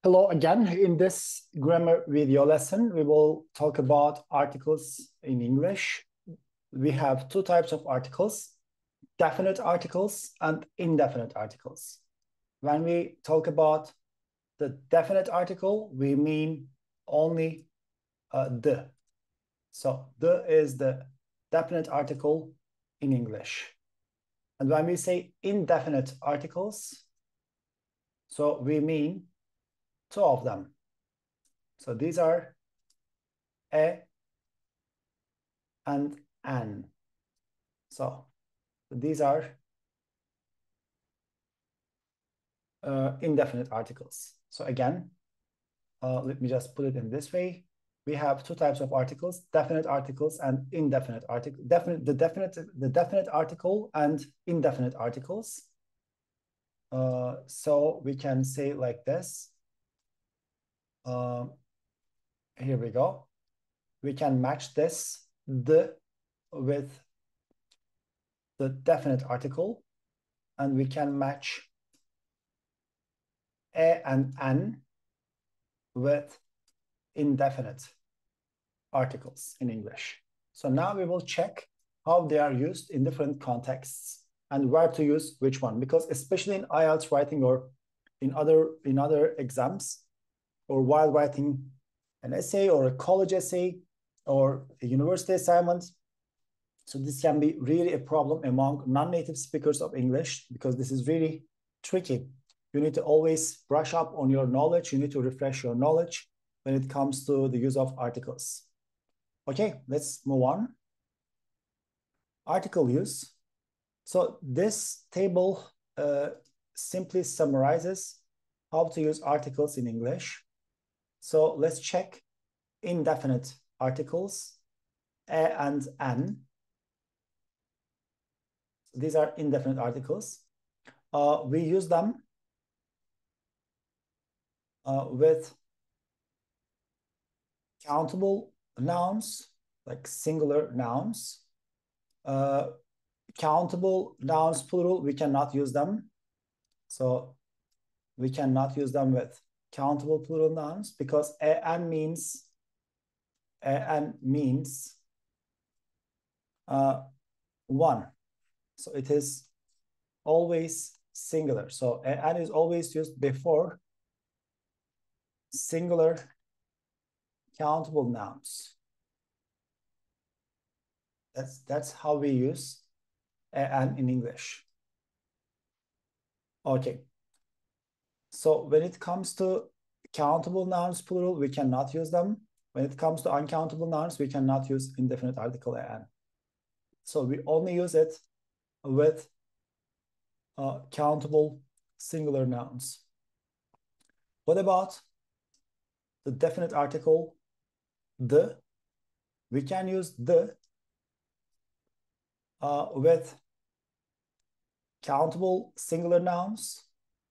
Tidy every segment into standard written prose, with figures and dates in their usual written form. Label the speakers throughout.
Speaker 1: Hello again. In this grammar video lesson, we will talk about articles in English. We have two types of articles, definite articles and indefinite articles. When we talk about the definite article, we mean only the. So the is the definite article in English. And when we say indefinite articles, so we mean two of them. So these are a and an. So these are indefinite articles. So again, let me just put it in this way. We have two types of articles, definite articles and indefinite articles. The definite article and indefinite articles. So we can say like this. Here we go. We can match this the with the definite article, and we can match a and an with indefinite articles in English. So now we will check how they are used in different contexts and where to use which one, because especially in IELTS writing or in other exams, or while writing an essay or a college essay or a university assignment. So this can be really a problem among non-native speakers of English, because this is really tricky. You need to always brush up on your knowledge. You need to refresh your knowledge when it comes to the use of articles. Okay, let's move on. Article use. So this table simply summarizes how to use articles in English. So let's check indefinite articles, a and an. These are indefinite articles. We use them with countable nouns, like singular nouns. Countable nouns, plural, we cannot use them. So we cannot use them with countable plural nouns, because an means one. So it is always singular. So an is always used before singular countable nouns. That's how we use an in English. Okay. So when it comes to countable nouns, plural, we cannot use them. When it comes to uncountable nouns, we cannot use indefinite article an. So we only use it with countable singular nouns. What about the definite article, the? We can use the with countable singular nouns,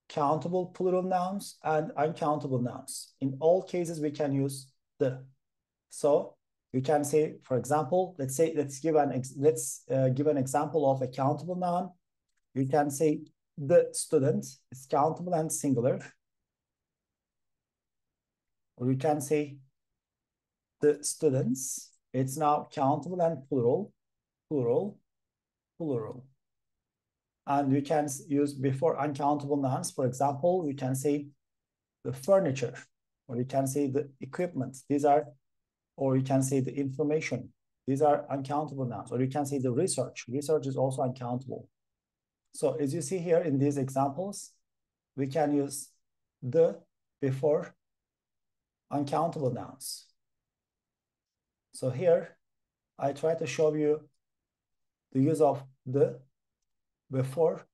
Speaker 1: countable plural nouns, and uncountable nouns. In all cases, we can use the. So you can say, for example, let's give an example of a countable noun. You can say the student is countable and singular. Or you can say the students. It's now countable and plural. And you can use before uncountable nouns. For example, you can say the furniture, or you can say the equipment. These are, or you can say the information. These are uncountable nouns. Or you can say the research. Research is also uncountable. So as you see here in these examples, we can use the before uncountable nouns. So here, I try to show you the use of the before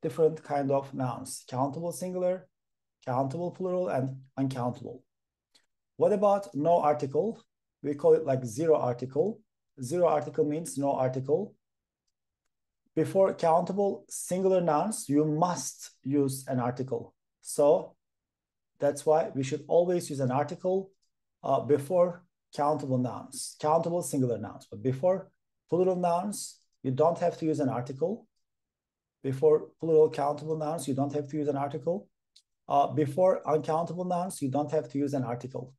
Speaker 1: different kind of nouns: countable singular, countable plural, and uncountable. What about no article? We call it like zero article. Zero article means no article. Before countable singular nouns, you must use an article. So that's why we should always use an article before countable nouns, countable singular nouns. But before plural nouns, you don't have to use an article. Before plural countable nouns, you don't have to use an article. before uncountable nouns, you don't have to use an article.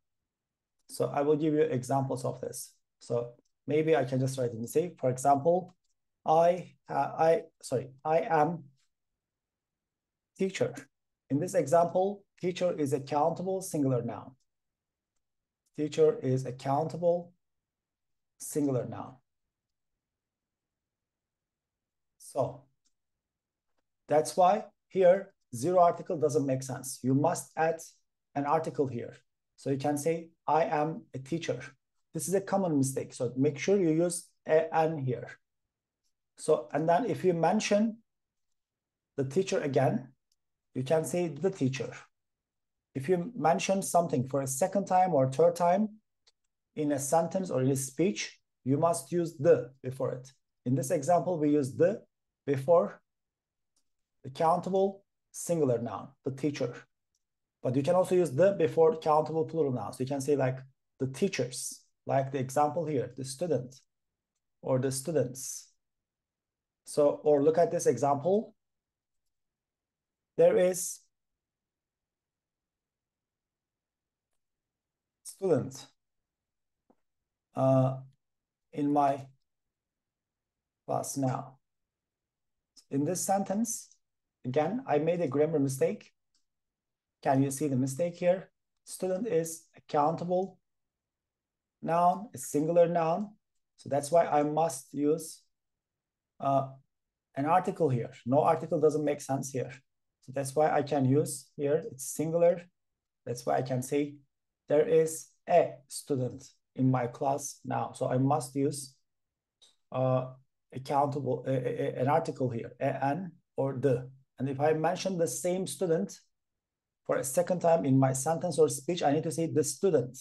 Speaker 1: So I will give you examples of this. So maybe I can just write and say, for example, I am teacher. In this example, teacher is a countable singular noun. Teacher is a countable singular noun. So that's why here zero article doesn't make sense. You must add an article here. So you can say, I am a teacher. This is a common mistake. So make sure you use an here. So, and then if you mention the teacher again, you can say the teacher. If you mention something for a second time or third time in a sentence or in a speech, you must use the before it. In this example, we use the before the countable singular noun, the teacher. But you can also use the before countable plural nouns. You can say like the teachers, like the example here, the student or the students. So, or look at this example. There is student in my class now. In this sentence, again, I made a grammar mistake. Can you see the mistake here? Student is a countable noun, a singular noun. So that's why I must use an article here. No article doesn't make sense here. So that's why I can use here, it's singular. That's why I can say there is a student in my class now. So I must use an article here, an or the. And if I mention the same student for a second time in my sentence or speech, I need to say the student.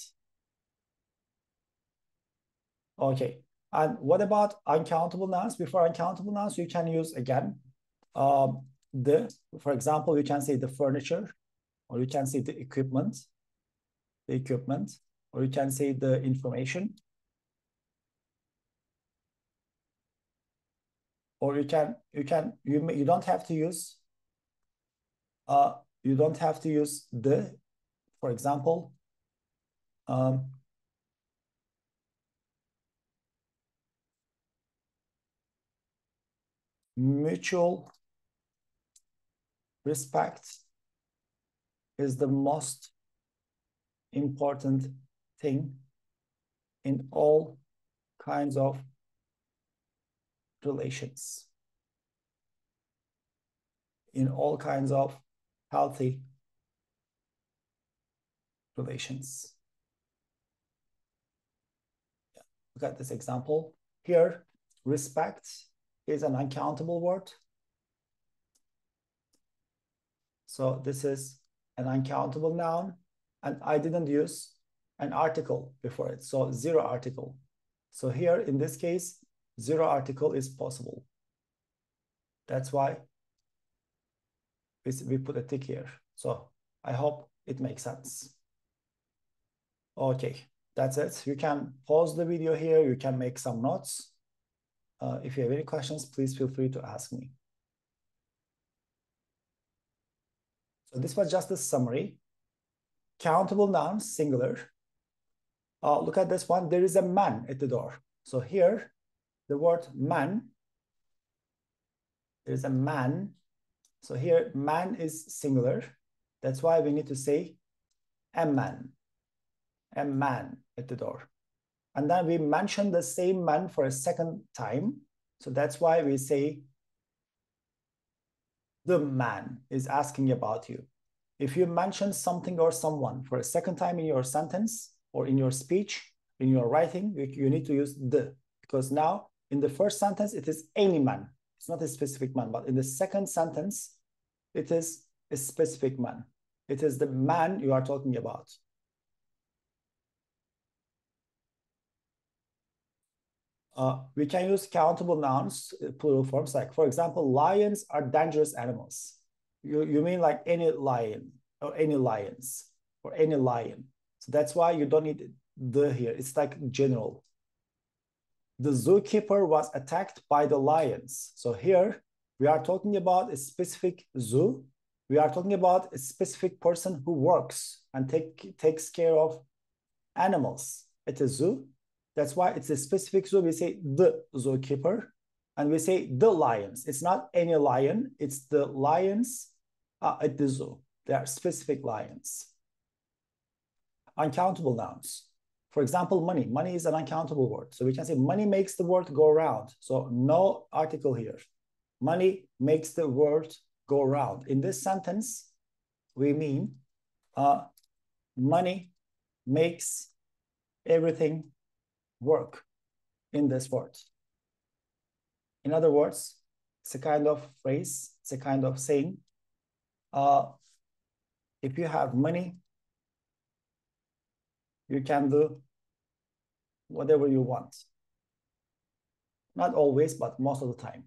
Speaker 1: Okay. And what about uncountable nouns? Before uncountable nouns, you can use again the, for example, you can say the furniture, or you can say the equipment, or you can say the information, or you don't have to use the, for example, mutual respect is the most important thing in all kinds of relations, in all kinds of healthy relations. Yeah. Look at this example. Here, respect is an uncountable word. So this is an uncountable noun, and I didn't use an article before it, so zero article. So here, in this case, zero article is possible. That's why we put a tick here. So I hope it makes sense. Okay, that's it. You can pause the video here. You can make some notes. If you have any questions, please feel free to ask me. So this was just a summary. Countable nouns, singular. Look at this one. There is a man at the door. So here, the word man, there is a man. So here, man is singular. That's why we need to say a man at the door. And then we mention the same man for a second time. So that's why we say the man is asking about you. If you mention something or someone for a second time in your sentence or in your speech, in your writing, you need to use the, because now in the first sentence, it is any man. It's not a specific man, but in the second sentence, it is a specific man. It is the man you are talking about. We can use countable nouns, plural forms, like, for example, lions are dangerous animals. You mean like any lion or any lions or any lion. So that's why you don't need the here. It's like general. The zookeeper was attacked by the lions. So here we are talking about a specific zoo. We are talking about a specific person who works and takes care of animals at a zoo. That's why it's a specific zoo. We say the zookeeper, and we say the lions. It's not any lion. It's the lions at the zoo. They are specific lions. Uncountable nouns. For example, money. Money is an uncountable word. So we can say money makes the world go round. So no article here. Money makes the world go round. In this sentence, we mean money makes everything work in this word. In other words, it's a kind of phrase, it's a kind of saying. If you have money, you can do whatever you want. Not always, but most of the time.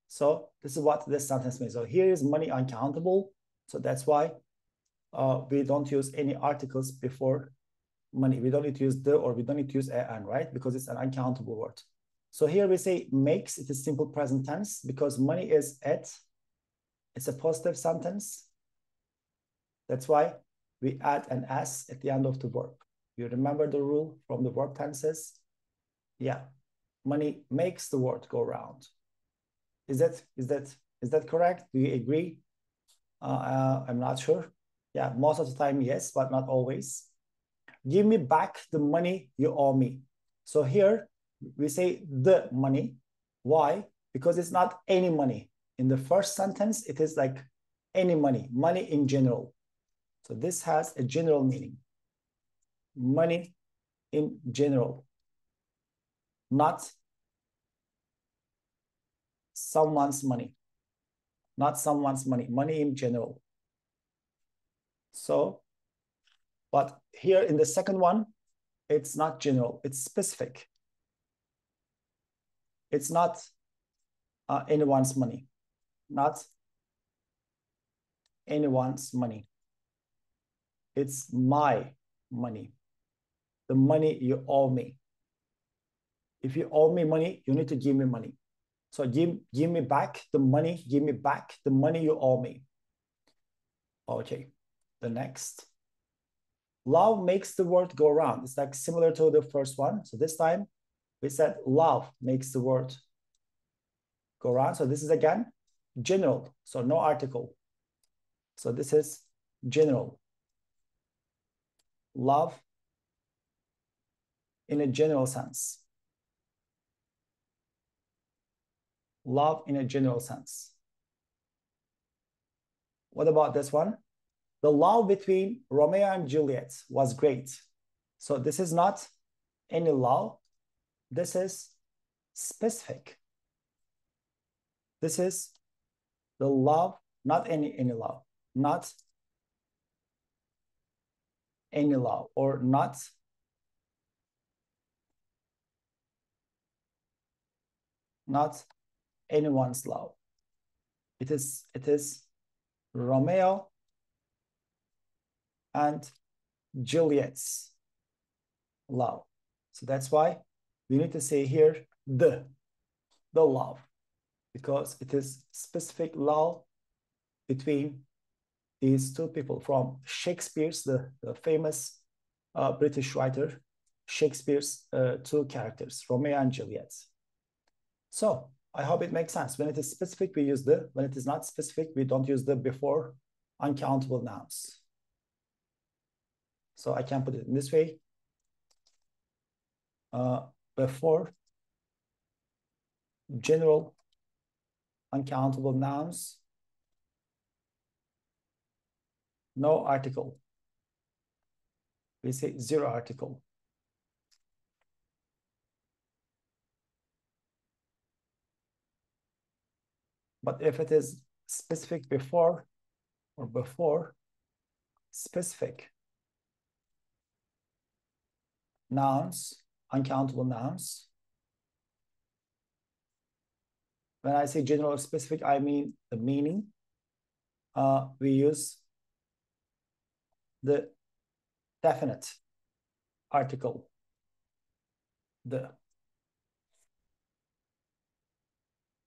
Speaker 1: So this is what this sentence means. So here is money uncountable. So that's why we don't use any articles before money. We don't need to use the, or we don't need to use an, right? Because it's an uncountable word. So here we say makes. It is simple present tense because money is at. It's a positive sentence. That's why we add an s at the end of the verb. You remember the rule from the verb tenses? Yeah, money makes the world go round. Is that correct? Do you agree? I'm not sure. Yeah, most of the time, yes, but not always. Give me back the money you owe me. So here we say the money. Why? Because it's not any money. In the first sentence, it is like any money, money in general. So this has a general meaning. Money in general, not someone's money, not someone's money, money in general. So, but here in the second one, it's not general, it's specific. It's not anyone's money, not anyone's money. It's my money, the money you owe me. If you owe me money, you need to give me money. So give me back the money, give me back the money you owe me. Okay, the next. Love makes the world go round. It's like similar to the first one. So this time we said love makes the world go round. So this is again general, so no article. So this is general. Love in a general sense. Love in a general sense. What about this one? The love between Romeo and Juliet was great. So this is not any love. This is specific. This is the love, not any love, not any love, or not anyone's love. It is Romeo and Juliet's love. So that's why we need to say here the love, because it is specific love between these two people from Shakespeare's, the famous British writer, Shakespeare's two characters, Romeo and Juliet. So I hope it makes sense. When it is specific, we use the. When it is not specific, we don't use the before uncountable nouns. So I can put it in this way. Before general uncountable nouns, no article. We say zero article. But if it is specific before or before specific nouns, uncountable nouns, when I say general or specific, I mean the meaning. We use the definite article, the.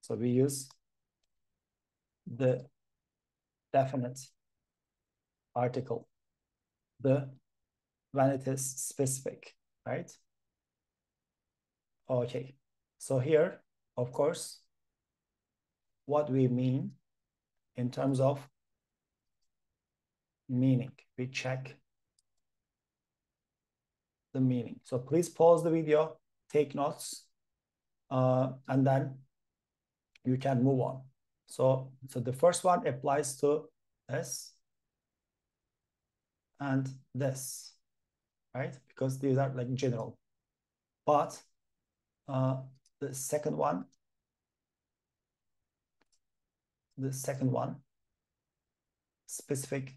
Speaker 1: So we use the definite article. The, when it is specific, right? Okay, so here, of course, what we mean in terms of meaning, we check the meaning. So please pause the video, take notes, and then you can move on. So the first one applies to this and this, right? Because these are like general. But the second one, specific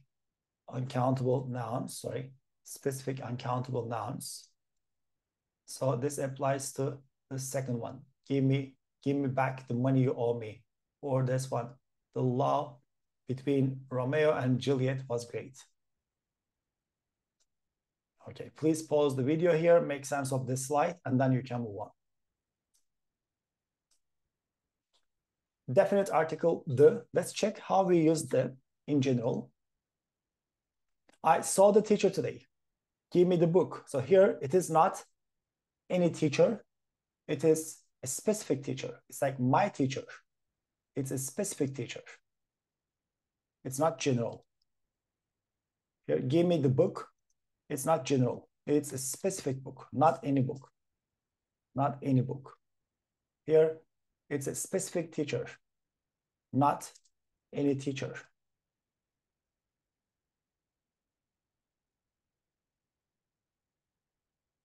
Speaker 1: uncountable nouns, sorry, specific uncountable nouns. So this applies to the second one. Give me back the money you owe me. Or this one, the love between Romeo and Juliet was great. Okay, please pause the video here, make sense of this slide, and then you can move on. Definite article, the. Let's check how we use the in general. I saw the teacher today. Give me the book. So here it is not any teacher. It is a specific teacher. It's like my teacher. It's a specific teacher. It's not general. Here, give me the book. It's not general. It's a specific book, not any book. Not any book. Here, it's a specific teacher, not any teacher.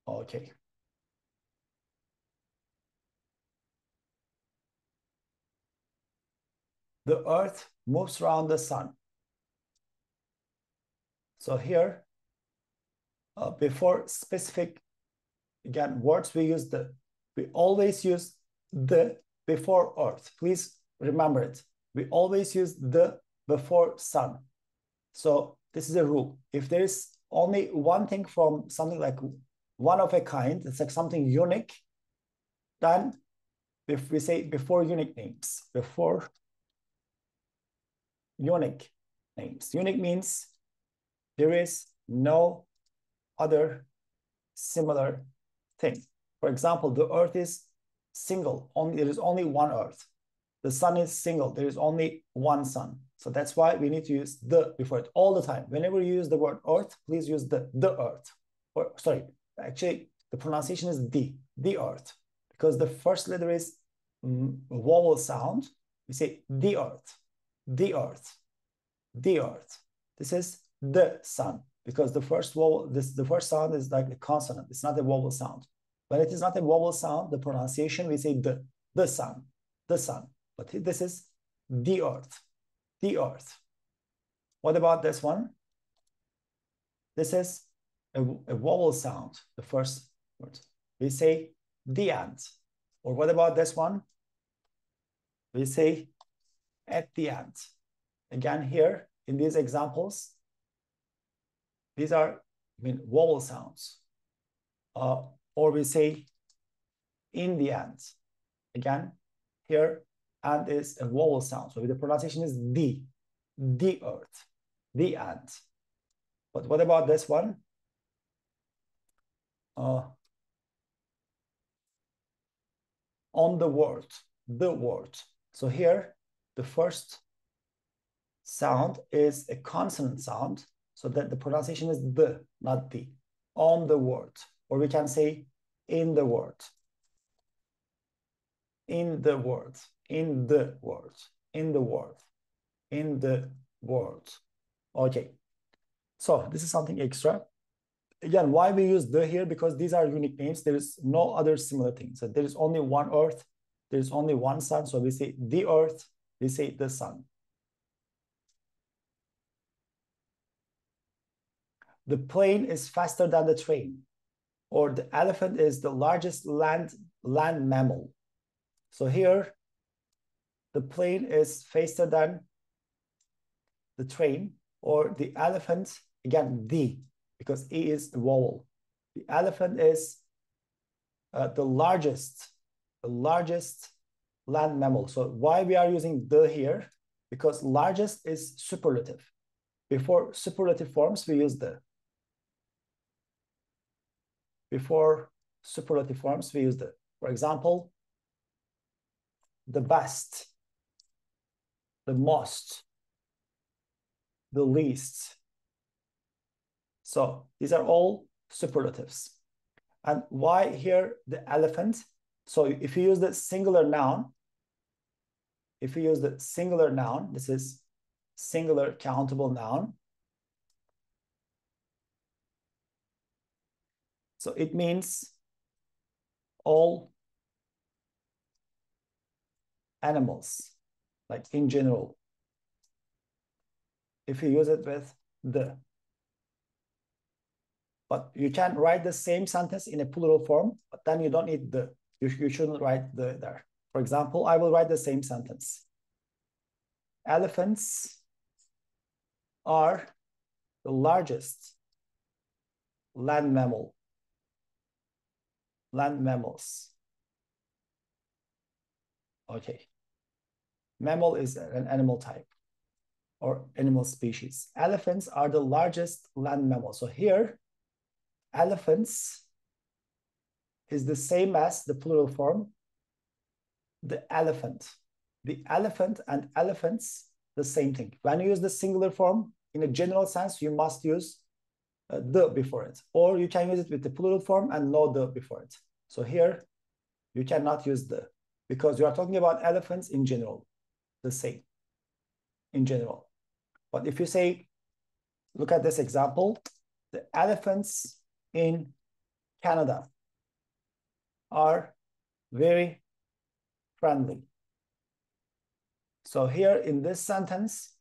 Speaker 1: Okay. The earth moves around the sun. So here, before specific, again, words, we use the. We always use the before earth. Please remember it. We always use the before sun. So this is a rule. If there is only one thing from something like one of a kind, it's like something unique, then if we say before unique names, before unique names. Unique means there is no other similar thing. For example, the earth is single. There is only one earth. The sun is single. There is only one sun. So that's why we need to use the before it all the time. Whenever you use the word earth, please use the earth. Or sorry, actually the pronunciation is the earth, because the first letter is vowel sound. We say the earth, the earth, the earth. This is the sun, because the first vowel, the first sound is like a consonant. It's not a vowel sound. When it is not a vowel sound, the pronunciation, we say the sun, the sun. But this is the earth, the earth. What about this one? This is a vowel sound, the first word. We say the ant. Or what about this one? We say at the end. Again, here in these examples, these are vowel sounds. Or we say in the end. Again, here, and is a vowel sound. So the pronunciation is the earth, the end. But what about this one? On the word, the word. So here, the first sound is a consonant sound, so that the pronunciation is the, not the. On the word, or we can say in the word. In the word, in the word, in the word, in the word. Okay, so this is something extra. Again, why we use the here? Because these are unique names. There is no other similar thing. So there is only one earth. There is only one sun. So we say the earth, we say the sun. The plane is faster than the train, or the elephant is the largest land mammal. So here, the plane is faster than the train, or the elephant, again, because E is the vowel. The elephant is the largest land mammal. So why we are using the here? because largest is superlative. Before superlative forms, we use the. Before superlative forms, we use the. For example, the best, the most, the least. So these are all superlatives. And why here the elephant? So if you use the singular noun, this is singular countable noun. So it means all animals, like in general. If you use it with the. But you can write the same sentence in a plural form, but then you don't need the. You shouldn't write the there. For example, I will write the same sentence. Elephants are the largest land mammal. Land mammals. Okay. Mammal is an animal type or animal species. Elephants are the largest land mammal. So here, elephants is the same as the plural form, the elephant. The elephant and elephants, the same thing. When you use the singular form, in a general sense, you must use the before it. Or you can use it with the plural form and no the before it. So here, you cannot use the, because you are talking about elephants in general, the same, in general. But if you say, look at this example, the elephants in Canada are very friendly. So here in this sentence,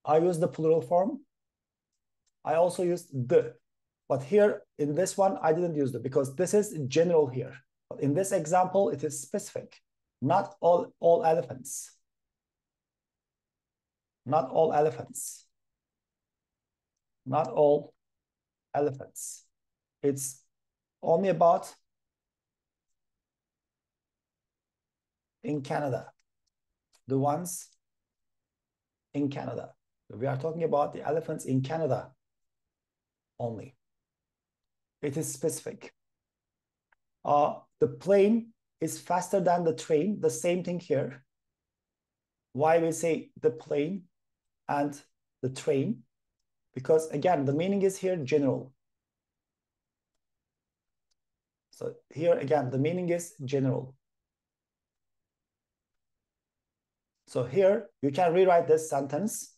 Speaker 1: I use the plural form. I also used the, but here in this one, I didn't use the because this is general here. But in this example, it is specific. Not all elephants. Not all elephants. Not all elephants. It's only about in Canada. The ones in Canada. We are talking about the elephants in Canada only. It is specific. The plane is faster than the train. The same thing here. Why we say the plane and the train? Because again, the meaning is here general. So here again, the meaning is general. So here you can rewrite this sentence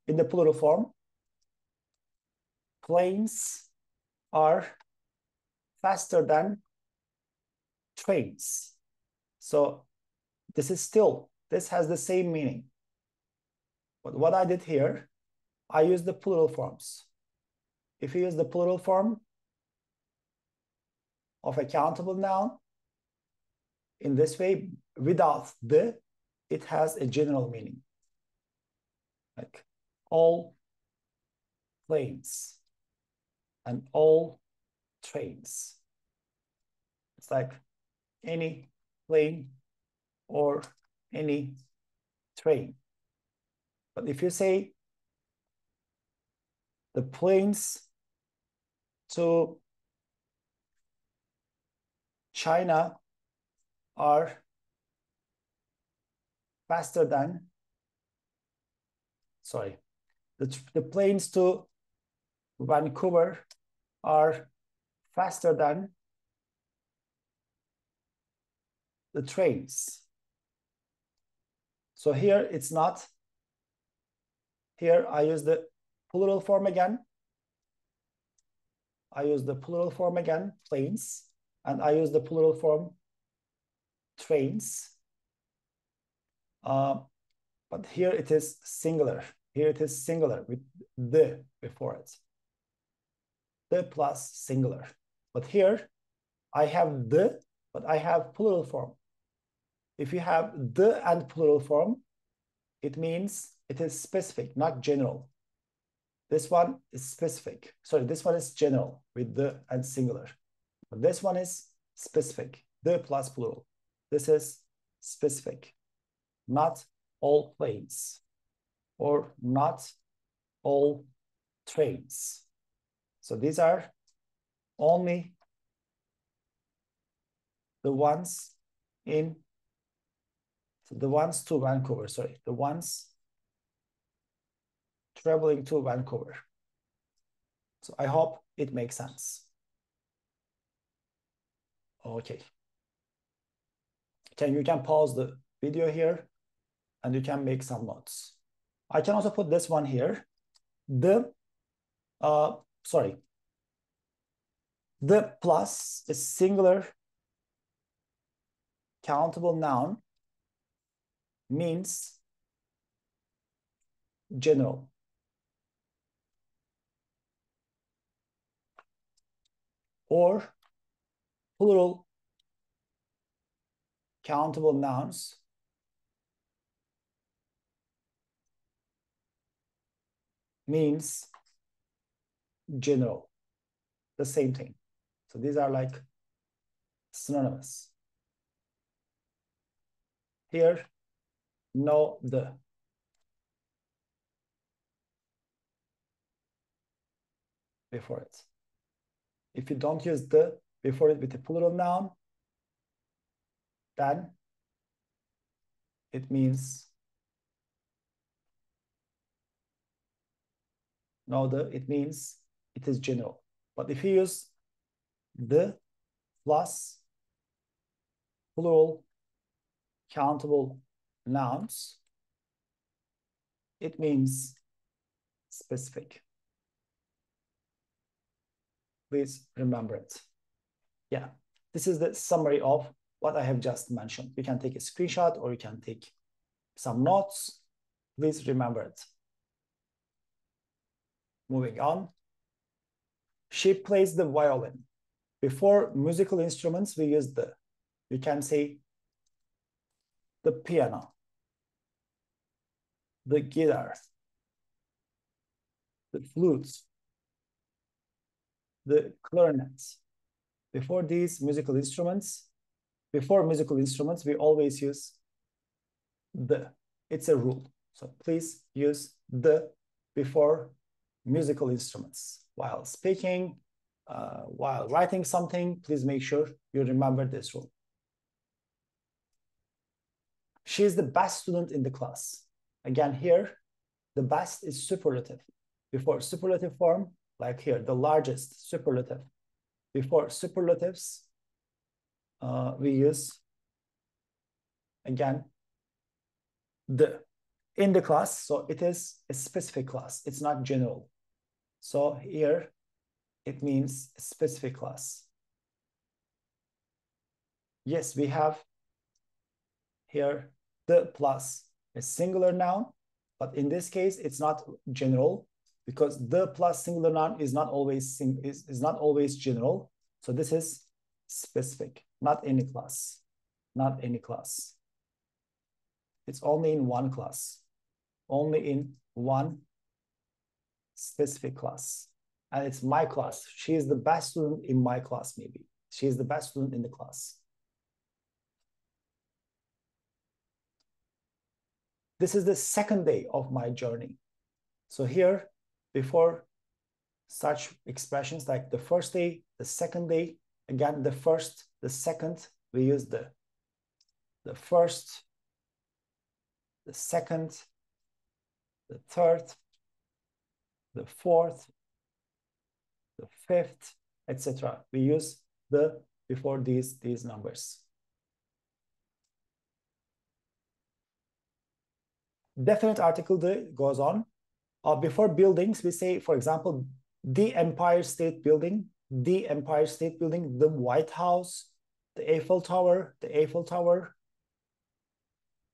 Speaker 1: in the plural form. Planes are faster than trains. So this has the same meaning. But what I did here, I used the plural forms. If you use the plural form of a countable noun, in this way, without the, it has a general meaning. Like all planes and all trains. It's like any plane or any train. But if you say the planes to China are faster than, sorry, the planes to Vancouver are faster than the trains. So here it's not. Here I use the plural form again. Planes, and I use the plural form trains. But here it is singular. Here it is singular with the before it. The plus singular. But here I have the, but I have plural form. If you have the and plural form, it means it is specific, not general. This one is specific. Sorry, this one is general with the and singular. But this one is specific, the plus plural. This is specific, not all planes, or not all trains. So these are only the ones to Vancouver, sorry, the ones traveling to Vancouver. So I hope it makes sense. Okay. You can pause the video here and you can make some notes. I can also put this one here. The plus is singular countable noun means general. Or plural countable nouns means general. The same thing. So these are like synonymous. Here, no the. Before it. If you don't use the before it with a plural noun, then it means no the, it means it is general. But if you use the plus plural countable nouns, it means specific. Please remember it. Yeah, this is the summary of what I have just mentioned. You can take a screenshot or you can take some notes. Please remember it. Moving on. She plays the violin. Before musical instruments, we use the. You can say the piano, the guitar, the flutes, the clarinet. Before musical instruments, we always use the. It's a rule. So please use the before musical instruments. While speaking, while writing something, please make sure you remember this rule. She is the best student in the class. Again, here, the best is superlative. Before superlative form, like here, the largest superlative. Before superlatives, we use, again, the. In the class, so it is a specific class. It's not general. So here, it means a specific class. Yes, we have here the plus a singular noun, but in this case, it's not general because the plus singular noun is not always general. So this is specific, not any class, not any class. It's only in one class, only in one specific class. And it's my class. She is the best student in my class, maybe. She is the best student in the class. This is the second day of my journey. So here, before such expressions like the first day, the second day, again, the first, the second, we use the first, the second, the third, the fourth, the fifth, etc. We use the before these numbers. Definite article the goes on. Before buildings, we say, for example, the Empire State Building, the Empire State Building, the White House, the Eiffel Tower, the Eiffel Tower.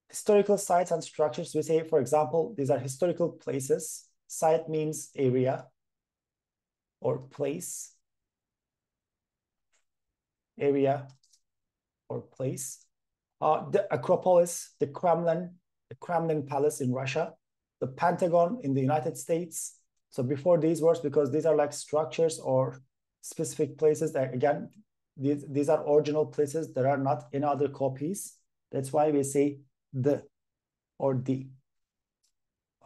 Speaker 1: Historical sites and structures, we say, for example, these are historical places. Site means area or place. Area or place. The Acropolis, the Kremlin Palace in Russia, the Pentagon in the United States. So before these words, because these are like structures or specific places that, again, these are original places. There are not any other copies. That's why we say the. or the?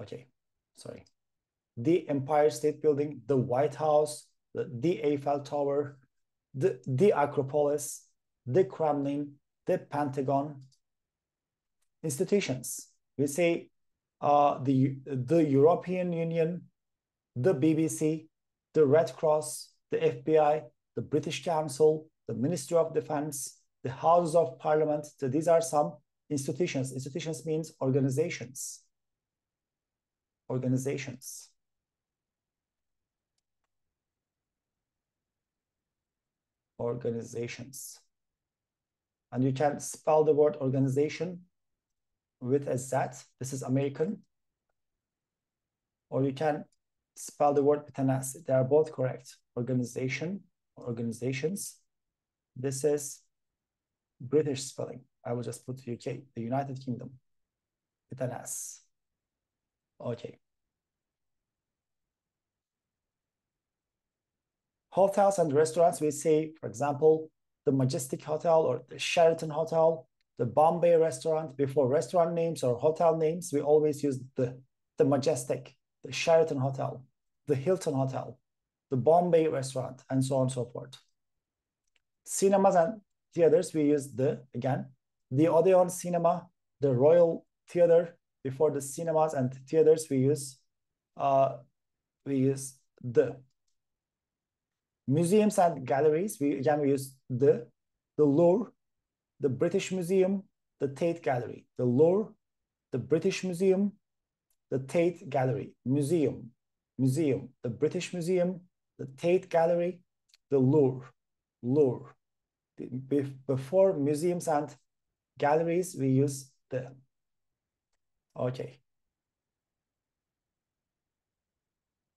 Speaker 1: Okay, sorry. The Empire State Building, the White House, the Eiffel Tower, the Acropolis, the Kremlin, the Pentagon. Institutions. We say the European Union, the BBC, the Red Cross, the FBI, the British Council, the Ministry of Defense, the Houses of Parliament. So these are some institutions. Institutions means organizations. Organizations. Organizations. And you can spell the word organization with a Z. This is American. Or you can spell the word with an S. They are both correct. Organization, organizations. This is British spelling. I will just put UK, the United Kingdom, with an S. Okay. Hotels and restaurants, we say, for example, the Majestic Hotel or the Sheraton Hotel, the Bombay Restaurant. Before restaurant names or hotel names, we always use the Majestic, the Sheraton Hotel, the Hilton Hotel, the Bombay Restaurant, and so on and so forth. Cinemas and theaters, we use again, the Odeon Cinema, the Royal Theater. Before the cinemas and theaters, we use the. Museums and galleries, we use the Louvre, the British Museum, the Tate Gallery. The Louvre, the British Museum, the Tate Gallery. Museum, the British Museum, the Tate Gallery, the Louvre. Before museums and galleries, we use the. Okay.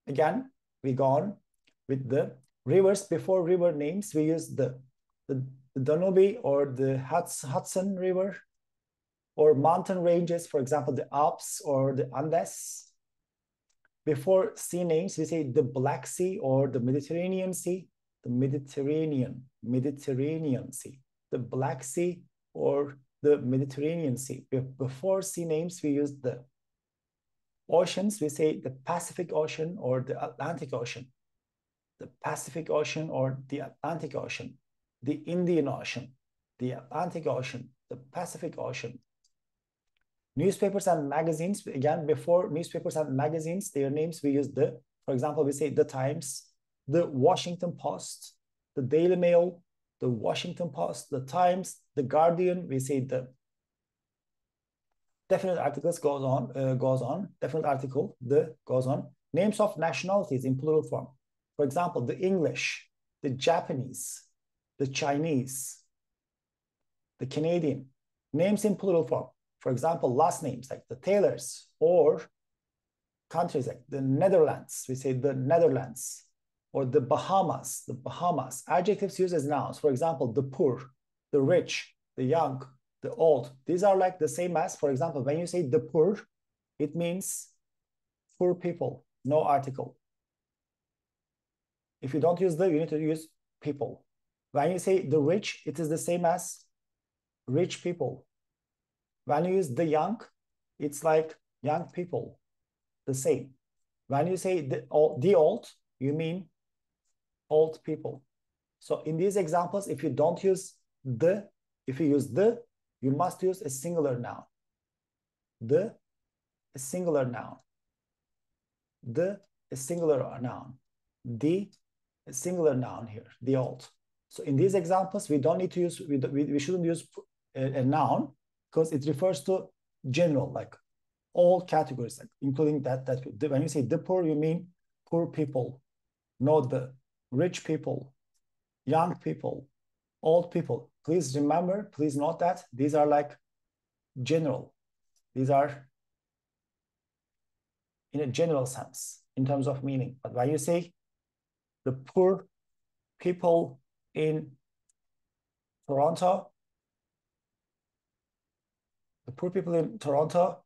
Speaker 1: Again, we go on with the rivers. Before river names, we use the Danube or the Hudson River, or mountain ranges, for example, the Alps or the Andes. Before sea names, we say the Black Sea or the Mediterranean Sea, the Mediterranean Sea, the Black Sea or the Mediterranean Sea. Before sea names, we use the oceans. We say the Pacific Ocean or the Atlantic Ocean, the Pacific Ocean or the Atlantic Ocean, the Indian Ocean, the Atlantic Ocean, the Pacific Ocean. Newspapers and magazines, again, before newspapers and magazines, their names, we use the, for example, we say the Times, the Washington Post, the Daily Mail, the Washington Post, the Times, the Guardian, we say the. Definite articles goes on, definite article, the goes on. Names of nationalities in plural form. For example, the English, the Japanese, the Chinese, the Canadian. Names in plural form. For example, last names like the Taylors, or countries like the Netherlands. We say the Netherlands, or the Bahamas, the Bahamas. Adjectives used as nouns. For example, the poor, the rich, the young, the old. These are like the same as, for example, when you say the poor, it means poor people, no article. If you don't use the, you need to use people. When you say the rich, it is the same as rich people. When you use the young, it's like young people, the same. When you say the old, you mean old people. So in these examples, if you don't use the, if you use the, you must use a singular noun. A singular noun. A singular noun. A singular noun here, the old. So in these examples, we don't need to use, we shouldn't use a noun, because it refers to general, like all categories, like including that when you say the poor, you mean poor people, not the rich people, young people, old people. Please remember, please note that these are like general. These are in a general sense in terms of meaning. But when you say the poor people in Toronto, the poor people in Toronto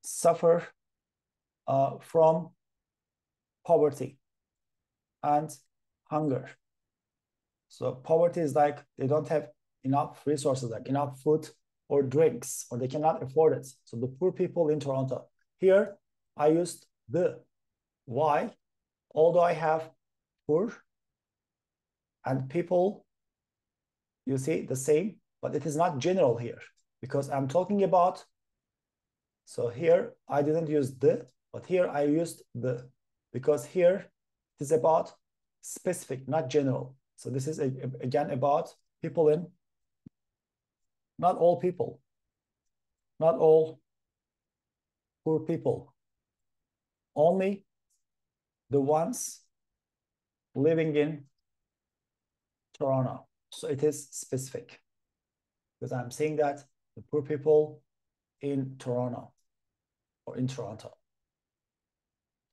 Speaker 1: suffer from poverty and hunger. So poverty is like they don't have enough resources, like enough food or drinks, or they cannot afford it. So the poor people in Toronto. Here, I used the. Why? Although I have poor and people, you see the same, but it is not general here because I'm talking about. So here I didn't use the, but here I used the, because here it is about specific, not general. So this is again about people in, not all people, not all poor people, only the ones living in Toronto. So it is specific because I'm saying that the poor people in Toronto or in Toronto.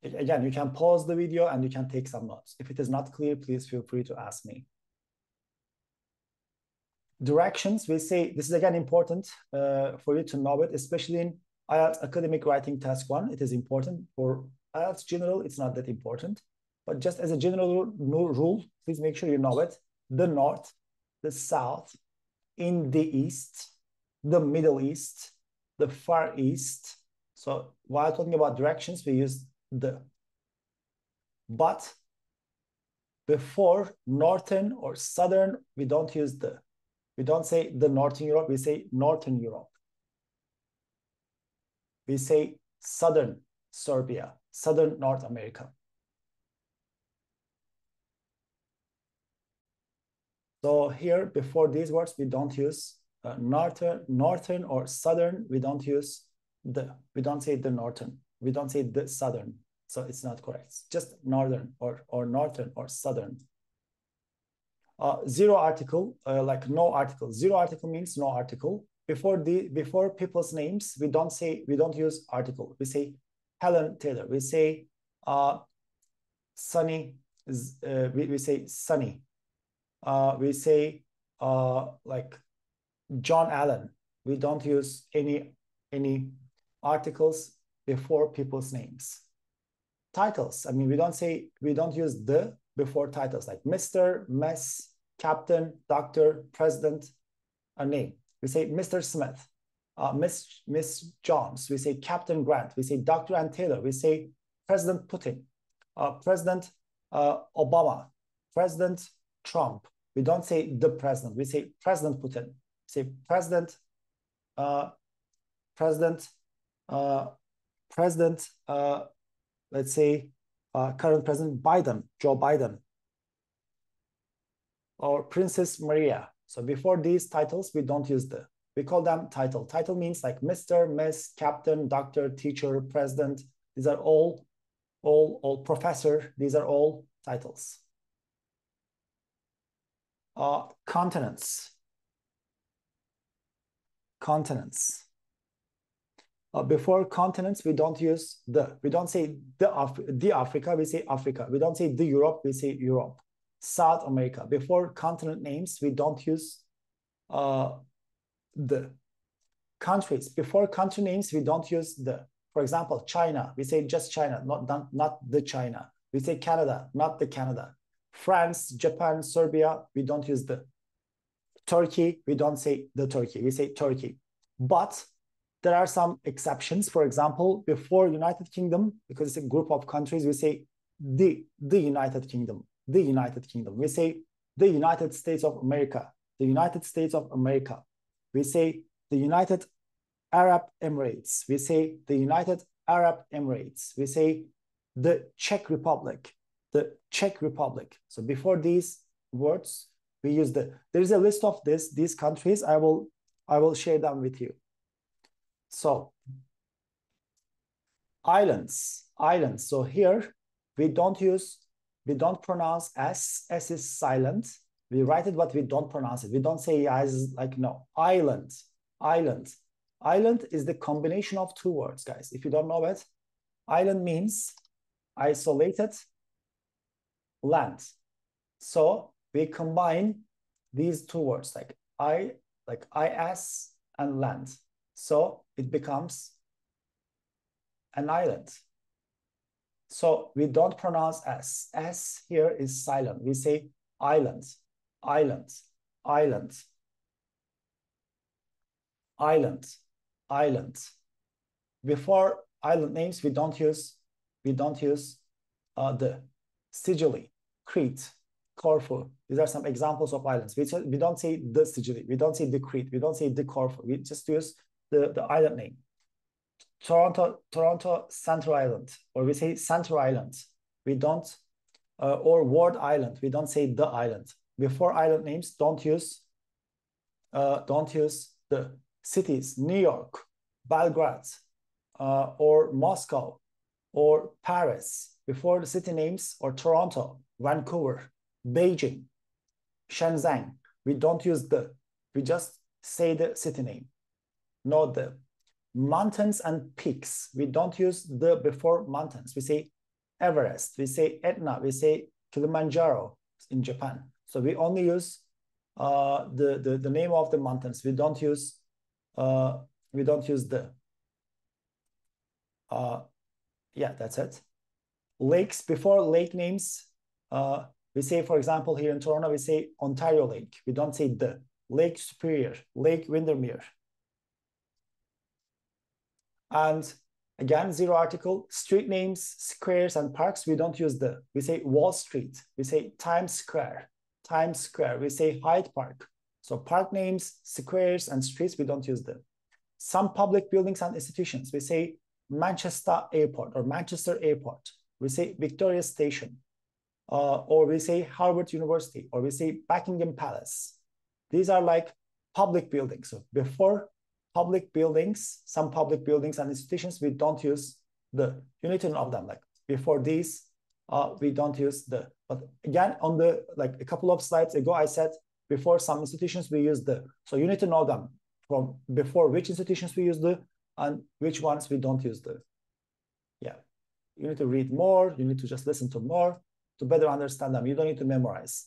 Speaker 1: Again, you can pause the video and you can take some notes. If it is not clear, please feel free to ask me. Directions, we say, this is again important for you to know it, especially in IELTS Academic Writing Task 1. It is important. For IELTS General, it's not that important. But just as a general rule, please make sure you know it. The North, the South, in the East, the Middle East, the Far East. So while talking about directions, we use the. But before Northern or Southern, we don't use the. We don't say the Northern Europe, we say Northern Europe. We say Southern Serbia, Southern North America. So here, before these words, we don't use northern or southern. We don't use the. We don't say the northern. We don't say the southern. So it's not correct. It's just northern or northern or southern. Zero article, like no article. Zero article means no article. Before people's names, we don't use article. We say Helen Taylor. We say Sunny. We say Sunny. We say like John Allen. We don't use any articles before people's names. Titles. I mean, we don't use the before titles like Mr., Miss, Captain, Doctor, President, a name. We say Mr. Smith, Miss Jones. We say Captain Grant. We say Dr. Ann Taylor. We say President Putin, President Obama, President Trump. We don't say the president. We say President Putin. We say President, let's say current President Biden, Joe Biden, or Princess Maria. So before these titles, we don't use the. We call them title. Title means like Mr., Miss, Captain, Doctor, Teacher, President. These are all professor. These are all titles. Continents. Continents. Before continents, we don't use the. We don't say the Africa, we say Africa. We don't say the Europe, we say Europe. South America. Before continent names, we don't use the. Countries. Before country names, we don't use the. For example, China, we say just China, not the China. We say Canada, not the Canada. France, Japan, Serbia, we don't use the. Turkey, we don't say the Turkey, we say Turkey. But there are some exceptions. For example, before United Kingdom, because it's a group of countries, we say the United Kingdom, the United Kingdom. We say the United States of America, the United States of America. We say the United Arab Emirates. We say the United Arab Emirates. We say the Czech Republic, the Czech Republic. So before these words, we use the. There is a list of these countries. I will share them with you. So islands. So here we don't pronounce S. S is silent. We write it, but we don't pronounce it. We don't say as like no. Island. Island is the combination of two words, guys. If you don't know it, island means isolated land. So we combine these two words like is and land. So it becomes an island. So we don't pronounce S. S here is silent. We say island, island, island. island, island. Before island names, we don't use the. Sicily, Crete, Corfu. These are some examples of islands. We don't say the Sicily, we don't say the Crete, we don't say the Corfu. We just use the island name. Toronto Center Island, or we say Center Island. We don't, or Ward Island. We don't say the island. Before island names, don't use the cities. New York, Belgrade, or Moscow, or Paris. Before the city names, or Toronto, Vancouver, Beijing, Shenzhen, we don't use the. We just say the city name, not the. Mountains and peaks, we don't use the before mountains. We say Everest, we say Etna, we say Kilimanjaro in Japan. So we only use the name of the mountains. We don't use the. Yeah, that's it. Lakes, before lake names, we say, for example, here in Toronto, we say Ontario Lake. We don't say the. Lake Superior, Lake Windermere. And again, zero article. Street names, squares, and parks, we don't use the. We say Wall Street. We say Times Square. Times Square. We say Hyde Park. So park names, squares, and streets, we don't use the. Some public buildings and institutions, we say Manchester Airport or Manchester Airport. We say Victoria Station, or we say Harvard University, or we say Buckingham Palace. These are like public buildings. So before public buildings, some public buildings and institutions, we don't use the. You need to know them. Like before these, we don't use the. But again, on the like a couple of slides ago, I said before some institutions we use the. So you need to know them from before which institutions we use the and which ones we don't use the. Yeah. You need to read more. You need to just listen to more to better understand them. You don't need to memorize.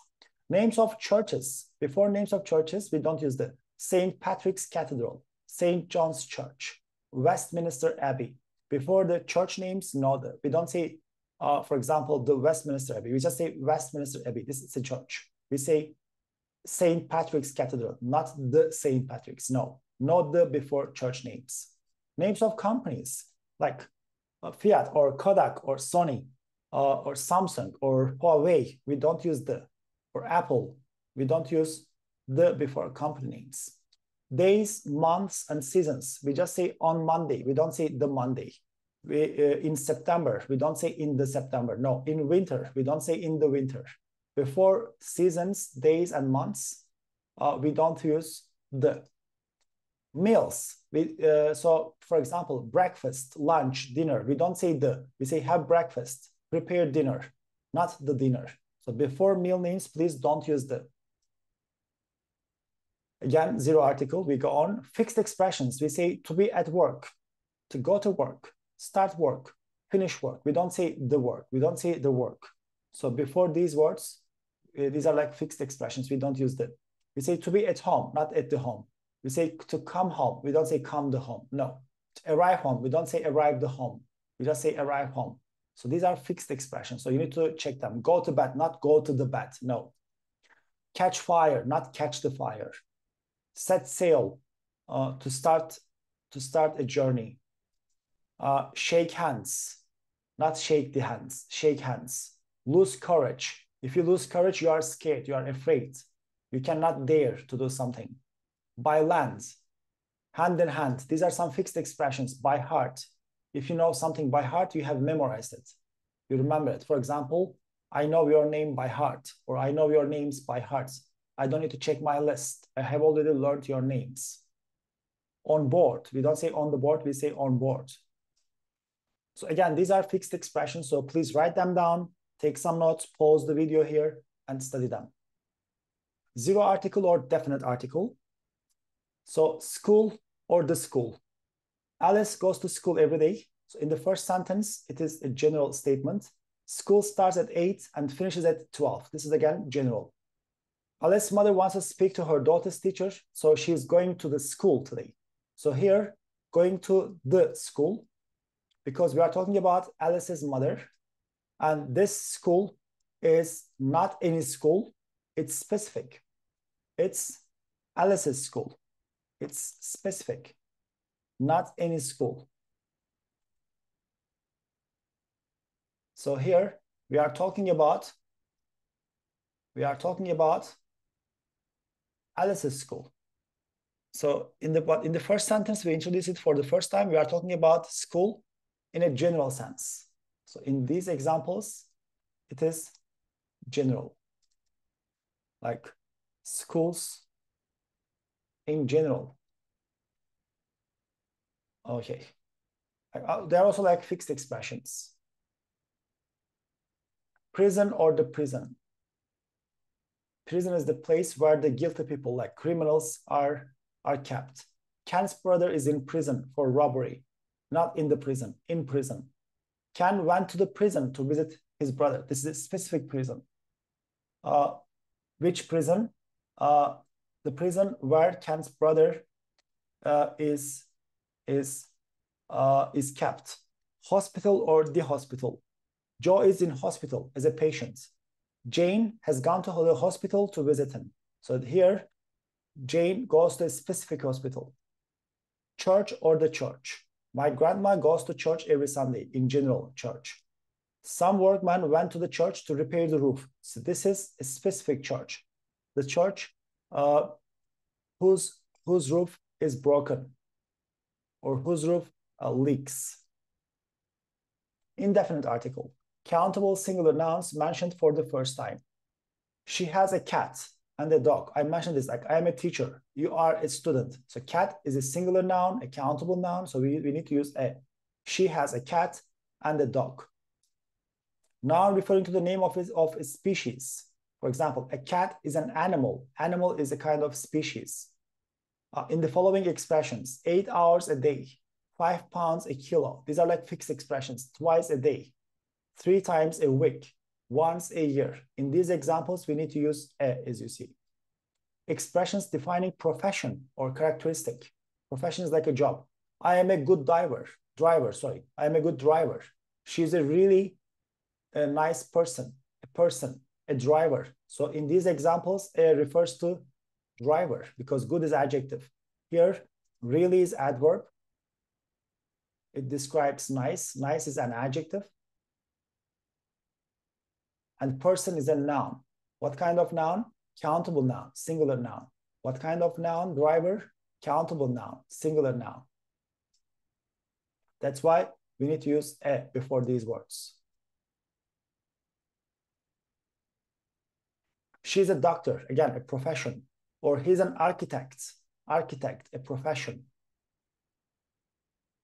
Speaker 1: Names of churches. Before names of churches, we don't use the. St. Patrick's Cathedral, St. John's Church, Westminster Abbey. Before the church names, no, we don't say, for example, the Westminster Abbey. We just say Westminster Abbey. This is a church. We say St. Patrick's Cathedral, not the St. Patrick's. No, not the before church names. Names of companies like Fiat or Kodak or Sony or Samsung or Huawei. We don't use the. Or Apple. We don't use the before company names. Days, months, and seasons. We just say on Monday. We don't say the Monday. In September, we don't say in the September. No, in winter, we don't say in the winter. Before seasons, days, and months, we don't use the. Meals. So, for example, breakfast, lunch, dinner. We don't say the. We say have breakfast, prepare dinner, not the dinner. So before meal names, please don't use the. Again, zero article, we go on. Fixed expressions, we say to be at work, to go to work, start work, finish work. We don't say the work, we don't say the work. So before these words, these are like fixed expressions, we don't use them. We say to be at home, not at the home. We say to come home, we don't say come the home, no. To arrive home, we don't say arrive the home, we just say arrive home. So these are fixed expressions, so you need to check them. Go to bed, not go to the bed, no. Catch fire, not catch the fire. Set sail, to start a journey. Shake hands, not shake the hands, shake hands. Lose courage. If you lose courage, you are scared, you are afraid. You cannot dare to do something. By land, hand in hand. These are some fixed expressions. By heart. If you know something by heart, you have memorized it. You remember it. For example, I know your name by heart, or I know your names by heart. I don't need to check my list. I have already learned your names. On board. We don't say on the board, we say on board. So again, these are fixed expressions, so please write them down, take some notes, pause the video here, and study them. Zero article or definite article. So school or the school. Alice goes to school every day. So in the first sentence, it is a general statement. School starts at 8 and finishes at 12. This is again general. Alice's mother wants to speak to her daughter's teacher, so she's going to the school today. So here, going to the school, because we are talking about Alice's mother, and this school is not any school, it's specific. It's Alice's school. It's specific, not any school. So here we are talking about Alice's school. So in the first sentence we introduce it for the first time. We are talking about school in a general sense. So in these examples, it is general, like schools in general. Okay. There are also like fixed expressions. Prison or the prison. Prison is the place where the guilty people, like criminals, are kept. Ken's brother is in prison for robbery. Not in the prison, in prison. Ken went to the prison to visit his brother. This is a specific prison. Which prison? The prison where Ken's brother is kept. Hospital or the hospital. Joe is in hospital as a patient. Jane has gone to the hospital to visit him. So here, Jane goes to a specific hospital. Church or the church. My grandma goes to church every Sunday, in general, church. Some workmen went to the church to repair the roof. So this is a specific church. The church whose roof is broken or whose roof leaks. Indefinite article. Countable singular nouns mentioned for the first time. She has a cat and a dog. I mentioned this, like I am a teacher. You are a student. So cat is a singular noun, a countable noun. So we need to use a. She has a cat and a dog. Noun referring to the name of a species. For example, a cat is an animal. Animal is a kind of species. In the following expressions, 8 hours a day, 5 pounds a kilo. These are like fixed expressions, twice a day, 3 times a week, once a year. In these examples, we need to use a, as you see. Expressions defining profession or characteristic. Profession is like a job. I am a good driver. I am a good driver. She's a really nice person, a driver. So in these examples, a refers to driver because good is adjective. Here, really is adverb. It describes nice. Nice is an adjective. And person is a noun. What kind of noun? Countable noun, singular noun. What kind of noun? Driver, countable noun, singular noun. That's why we need to use a before these words. She's a doctor, again, a profession. Or he's an architect, a profession.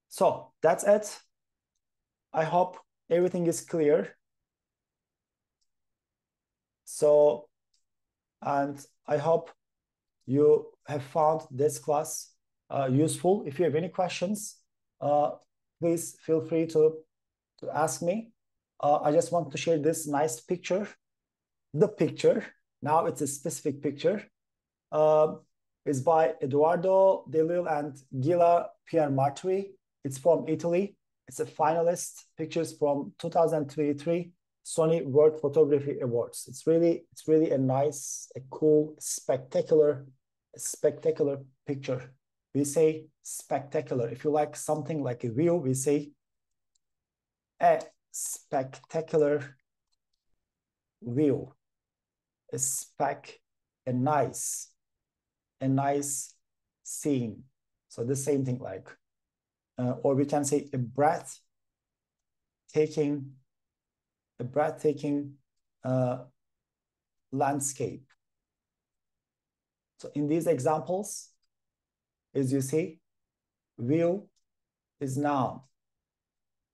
Speaker 1: So that's it. I hope everything is clear. So, and I hope you have found this class useful. If you have any questions, please feel free to ask me. I just want to share this nice picture. The picture, now it's a specific picture, is by Edoardo Delil and Gila Piermartri. It's from Italy. It's a finalist. Pictures from 2023 Sony World Photography Awards. It's really a nice, a cool, spectacular picture. We say spectacular. If you like something like a view, we say a spectacular view. A nice scene. So the same thing like, or we can say a breathtaking landscape. So in these examples, as you see, view is noun,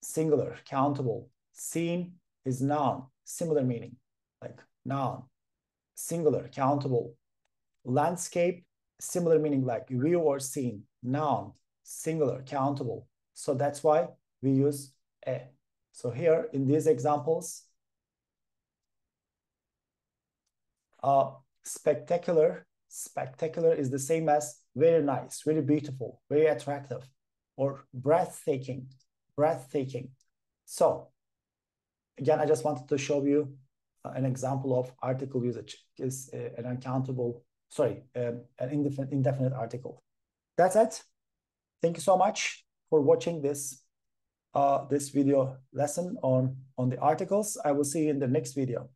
Speaker 1: singular, countable. Scene is noun, similar meaning, like noun, singular, countable. Landscape, similar meaning like view or scene, noun, singular, countable. So that's why we use a. So here in these examples, spectacular is the same as very nice, very beautiful, very attractive, or breathtaking. So again, I just wanted to show you an example of article usage is an indefinite article. That's it. Thank you so much for watching this video lesson on the articles. I will see you in the next video.